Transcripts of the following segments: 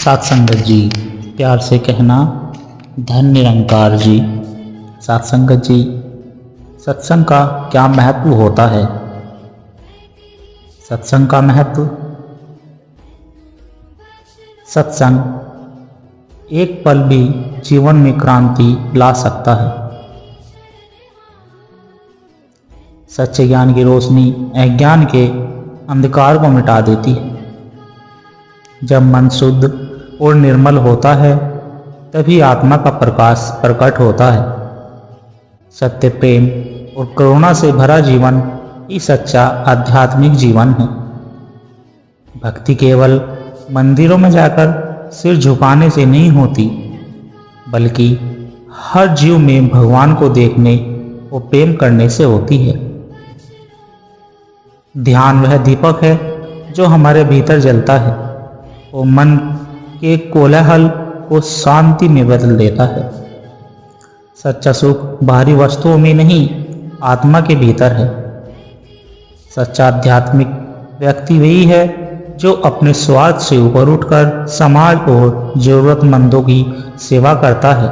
सत्संगत जी, प्यार से कहना धन निरंकार जी। सत्संगत जी, सत्संग का क्या महत्व होता है? सत्संग का महत्व, सत्संग एक पल भी जीवन में क्रांति ला सकता है। सच्चे ज्ञान की रोशनी अज्ञान के अंधकार को मिटा देती है। जब मन शुद्ध और निर्मल होता है तभी आत्मा का प्रकाश प्रकट होता है। सत्य, प्रेम और करुणा से भरा जीवन ही सच्चा आध्यात्मिक जीवन है। भक्ति केवल मंदिरों में जाकर सिर झुकाने से नहीं होती, बल्कि हर जीव में भगवान को देखने और प्रेम करने से होती है। ध्यान वह दीपक है जो हमारे भीतर जलता है और मन के कोलाहल को शांति में बदल देता है। सच्चा सुख बाहरी वस्तुओं में नहीं, आत्मा के भीतर है। सच्चा आध्यात्मिक व्यक्ति वही है जो अपने स्वार्थ से ऊपर उठकर समाज और जरूरतमंदों की सेवा करता है।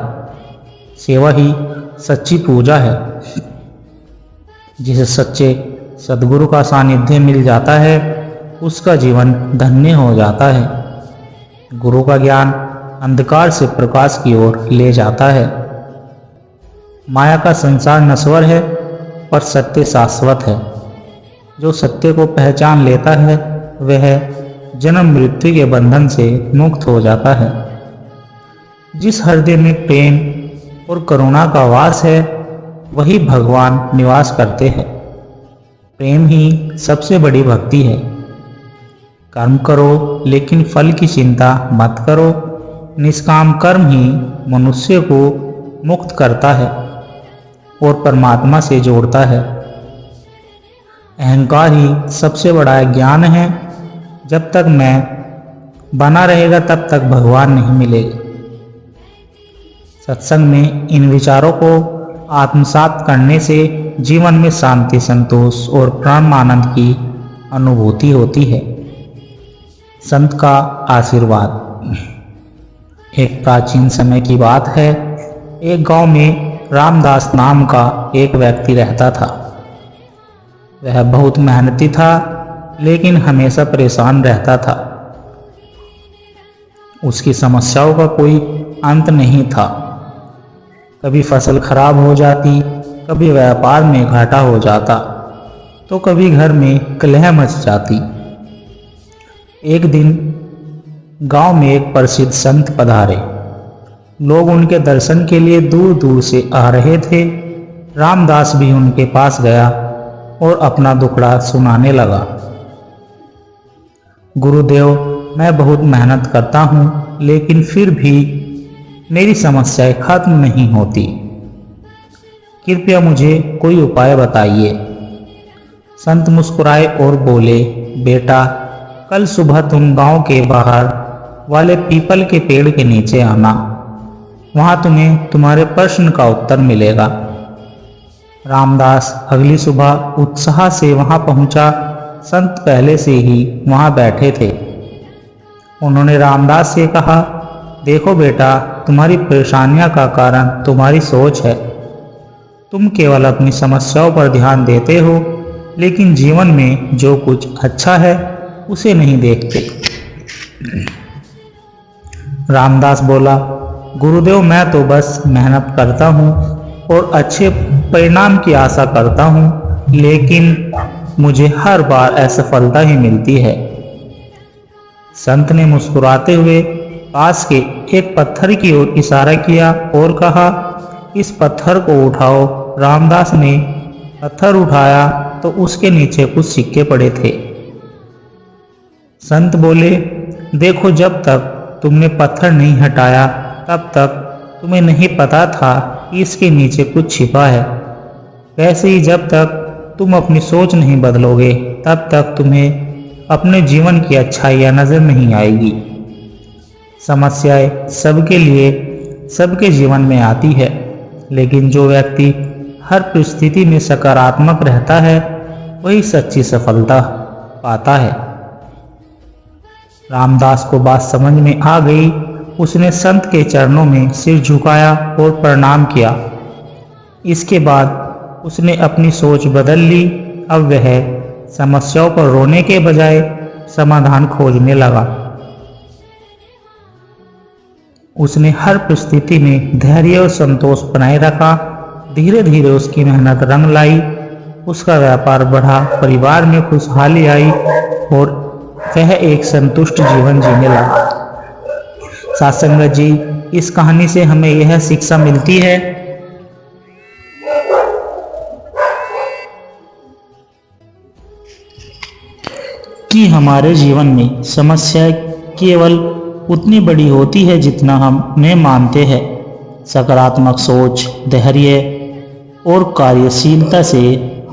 सेवा ही सच्ची पूजा है। जिसे सच्चे सद्गुरु का सानिध्य मिल जाता है उसका जीवन धन्य हो जाता है। गुरु का ज्ञान अंधकार से प्रकाश की ओर ले जाता है। माया का संसार नश्वर है पर सत्य शाश्वत है। जो सत्य को पहचान लेता है वह जन्म मृत्यु के बंधन से मुक्त हो जाता है। जिस हृदय में प्रेम और करुणा का वास है वही भगवान निवास करते हैं। प्रेम ही सबसे बड़ी भक्ति है। कर्म करो लेकिन फल की चिंता मत करो। निष्काम कर्म ही मनुष्य को मुक्त करता है और परमात्मा से जोड़ता है। अहंकार ही सबसे बड़ा ज्ञान है। जब तक मैं बना रहेगा तब तक भगवान नहीं मिलेगा। सत्संग में इन विचारों को आत्मसात करने से जीवन में शांति, संतोष और परम आनंद की अनुभूति होती है। संत का आशीर्वाद। एक प्राचीन समय की बात है। एक गांव में रामदास नाम का एक व्यक्ति रहता था। वह बहुत मेहनती था लेकिन हमेशा परेशान रहता था। उसकी समस्याओं का कोई अंत नहीं था। कभी फसल खराब हो जाती, कभी व्यापार में घाटा हो जाता, तो कभी घर में कलह मच जाती। एक दिन गांव में एक प्रसिद्ध संत पधारे। लोग उनके दर्शन के लिए दूर दूर से आ रहे थे। रामदास भी उनके पास गया और अपना दुखड़ा सुनाने लगा। गुरुदेव, मैं बहुत मेहनत करता हूँ लेकिन फिर भी मेरी समस्याएं खत्म नहीं होती। कृपया मुझे कोई उपाय बताइए। संत मुस्कुराए और बोले, बेटा, कल सुबह तुम गांव के बाहर वाले पीपल के पेड़ के नीचे आना। वहां तुम्हें तुम्हारे प्रश्न का उत्तर मिलेगा। रामदास अगली सुबह उत्साह से वहां पहुंचा। संत पहले से ही वहां बैठे थे। उन्होंने रामदास से कहा, देखो बेटा, तुम्हारी परेशानियां का कारण तुम्हारी सोच है। तुम केवल अपनी समस्याओं पर ध्यान देते हो लेकिन जीवन में जो कुछ अच्छा है उसे नहीं देखते। रामदास बोला, गुरुदेव, मैं तो बस मेहनत करता हूँ और अच्छे परिणाम की आशा करता हूँ, लेकिन मुझे हर बार असफलता ही मिलती है। संत ने मुस्कुराते हुए पास के एक पत्थर की ओर इशारा किया और कहा, इस पत्थर को उठाओ। रामदास ने पत्थर उठाया तो उसके नीचे कुछ सिक्के पड़े थे। संत बोले, देखो, जब तक तुमने पत्थर नहीं हटाया तब तक तुम्हें नहीं पता था कि इसके नीचे कुछ छिपा है। वैसे ही जब तक तुम अपनी सोच नहीं बदलोगे तब तक तुम्हें अपने जीवन की अच्छाइयाँ नजर नहीं आएगी। समस्याएं सबके लिए, सबके जीवन में आती है, लेकिन जो व्यक्ति हर परिस्थिति में सकारात्मक रहता है वही सच्ची सफलता पाता है। रामदास को बात समझ में आ गई। उसने संत के चरणों में सिर झुकाया और प्रणाम किया। इसके बाद उसने अपनी सोच बदल ली। अब वह समस्याओं पर रोने के बजाय समाधान खोजने लगा। उसने हर परिस्थिति में धैर्य और संतोष बनाए रखा। धीरे धीरे उसकी मेहनत रंग लाई। उसका व्यापार बढ़ा, परिवार में खुशहाली आई और वह एक संतुष्ट जीवन जीने लगा। साथ संगत जी, इस कहानी से हमें यह शिक्षा मिलती है कि हमारे जीवन में समस्याएं केवल उतनी बड़ी होती है जितना हम उन्हें मानते हैं। सकारात्मक सोच, धैर्य और कार्यशीलता से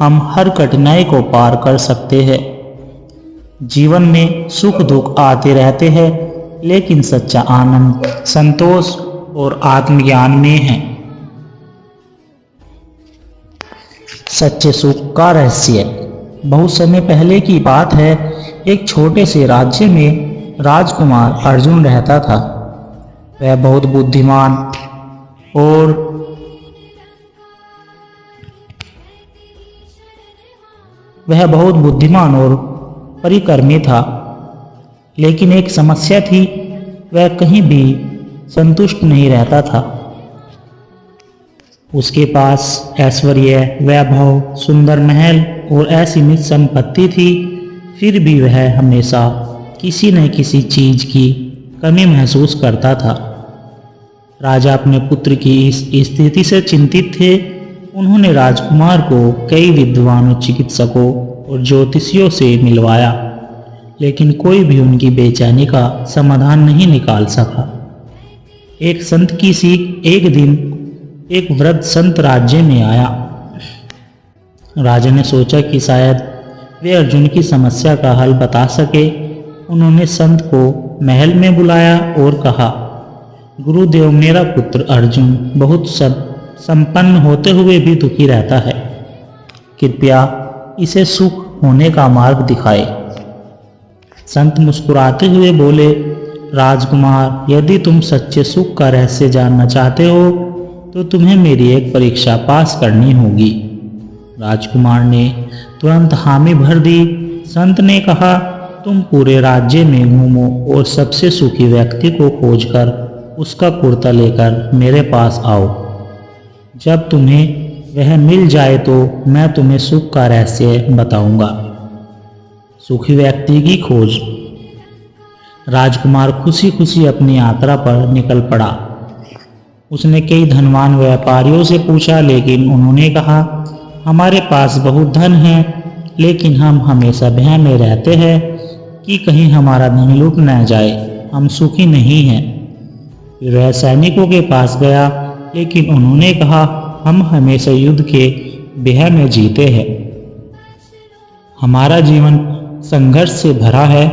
हम हर कठिनाई को पार कर सकते हैं। जीवन में सुख दुख आते रहते हैं, लेकिन सच्चा आनंद, संतोष और आत्मज्ञान में है। सच्चे सुख का रहस्य। बहुत समय पहले की बात है। एक छोटे से राज्य में राजकुमार अर्जुन रहता था। वह बहुत बुद्धिमान और परिक्रमी था। लेकिन एक समस्या थी, वह कहीं भी संतुष्ट नहीं रहता था। उसके पास ऐश्वर्य, वैभव, सुंदर महल और असीमित संपत्ति थी, फिर भी वह हमेशा किसी न किसी चीज की कमी महसूस करता था। राजा अपने पुत्र की इस स्थिति से चिंतित थे। उन्होंने राजकुमार को कई विद्वानों, चिकित्सकों और ज्योतिषियों से मिलवाया, लेकिन कोई भी उनकी बेचैनी का समाधान नहीं निकाल सका। एक संत की सीख। एक दिन एक वृद्ध संत राज्य में आया। राजा ने सोचा कि शायद वे अर्जुन की समस्या का हल बता सके। उन्होंने संत को महल में बुलाया और कहा, गुरुदेव, मेरा पुत्र अर्जुन बहुत संपन्न होते हुए भी दुखी रहता है। कृपया इसे सुख होने का मार्ग दिखाए। संत मुस्कुराते हुए बोले, राजकुमार, यदि तुम सच्चे सुख का रहस्य जानना चाहते हो तो तुम्हें मेरी एक परीक्षा पास करनी होगी। राजकुमार ने तुरंत हामी भर दी। संत ने कहा, तुम पूरे राज्य में घूमो और सबसे सुखी व्यक्ति को खोजकर उसका कुर्ता लेकर मेरे पास आओ। जब तुम्हें वह मिल जाए तो मैं तुम्हें सुख का रहस्य बताऊंगा। सुखी व्यक्ति की खोज। राजकुमार खुशी खुशी अपनी यात्रा पर निकल पड़ा। उसने कई धनवान व्यापारियों से पूछा, लेकिन उन्होंने कहा, हमारे पास बहुत धन है, लेकिन हम हमेशा भय में रहते हैं कि कहीं हमारा धन लूट न जाए। हम सुखी नहीं हैं। फिर वह सैनिकों के पास गया, लेकिन उन्होंने कहा, हम हमेशा युद्ध के भय में जीते हैं। हमारा जीवन संघर्ष से भरा है।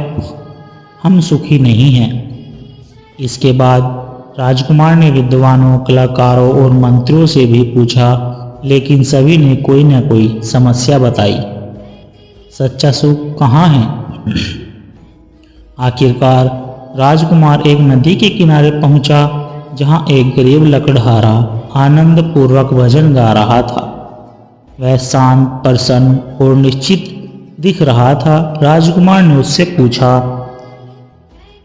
हम सुखी नहीं हैं। इसके बाद राजकुमार ने विद्वानों, कलाकारों और मंत्रियों से भी पूछा, लेकिन सभी ने कोई न कोई समस्या बताई। सच्चा सुख कहाँ है? आखिरकार राजकुमार एक नदी के किनारे पहुंचा, जहां एक गरीब लकड़हारा आनंद पूर्वक भजन गा रहा था। वह शांत, प्रसन्न और निश्चित दिख रहा था। राजकुमार ने उससे पूछा,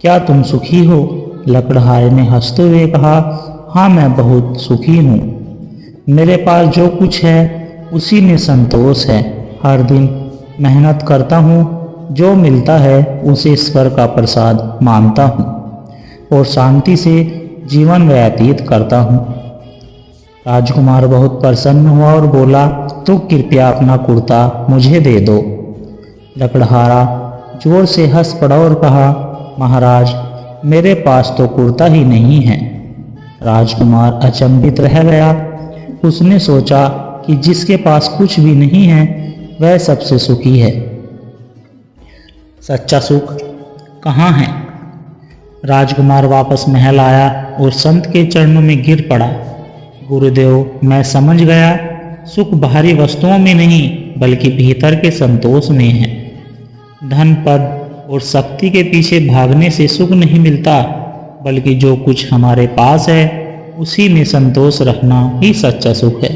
क्या तुम सुखी हो? लकड़हारे ने हंसते हुए कहा, हाँ, मैं बहुत सुखी हूँ। मेरे पास जो कुछ है उसी में संतोष है। हर दिन मेहनत करता हूँ, जो मिलता है उसे ईश्वर का प्रसाद मानता हूँ और शांति से जीवन व्यतीत करता हूँ। राजकुमार बहुत प्रसन्न हुआ और बोला, तो कृपया अपना कुर्ता मुझे दे दो। लकड़हारा जोर से हंस पड़ा और कहा, महाराज, मेरे पास तो कुर्ता ही नहीं है। राजकुमार अचंभित रह गया। उसने सोचा कि जिसके पास कुछ भी नहीं है वह सबसे सुखी है। सच्चा सुख कहाँ है? राजकुमार वापस महल आया और संत के चरणों में गिर पड़ा। गुरुदेव, मैं समझ गया, सुख बाहरी वस्तुओं में नहीं बल्कि भीतर के संतोष में है। धन, पद और शक्ति के पीछे भागने से सुख नहीं मिलता, बल्कि जो कुछ हमारे पास है उसी में संतोष रखना ही सच्चा सुख है।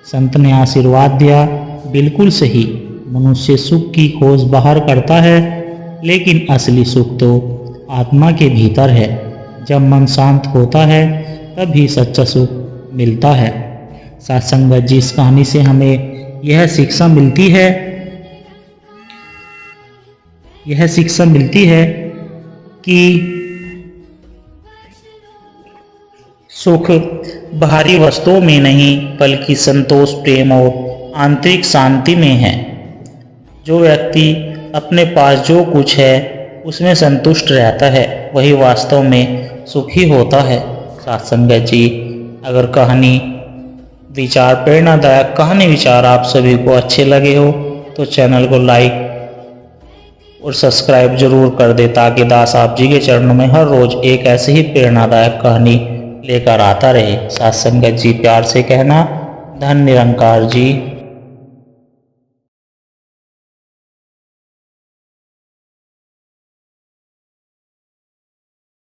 संत ने आशीर्वाद दिया, बिल्कुल सही। मनुष्य सुख की खोज बाहर करता है, लेकिन असली सुख तो आत्मा के भीतर है। जब मन शांत होता है तभी सच्चा सुख मिलता है। साथ संगत जी, इस कहानी से हमें यह शिक्षा मिलती है कि सुख बाहरी वस्तुओं में नहीं, बल्कि संतोष, प्रेम और आंतरिक शांति में है। जो व्यक्ति अपने पास जो कुछ है उसमें संतुष्ट रहता है, वही वास्तव में सुखी होता है। साथ संगत जी, अगर प्रेरणादायक कहानी विचार आप सभी को अच्छे लगे हो तो चैनल को लाइक और सब्सक्राइब जरूर कर दे, ताकि दास आप जी के चरणों में हर रोज एक ऐसी ही प्रेरणादायक कहानी लेकर आता रहे। साथ संगत जी, प्यार से कहना, धन निरंकार जी।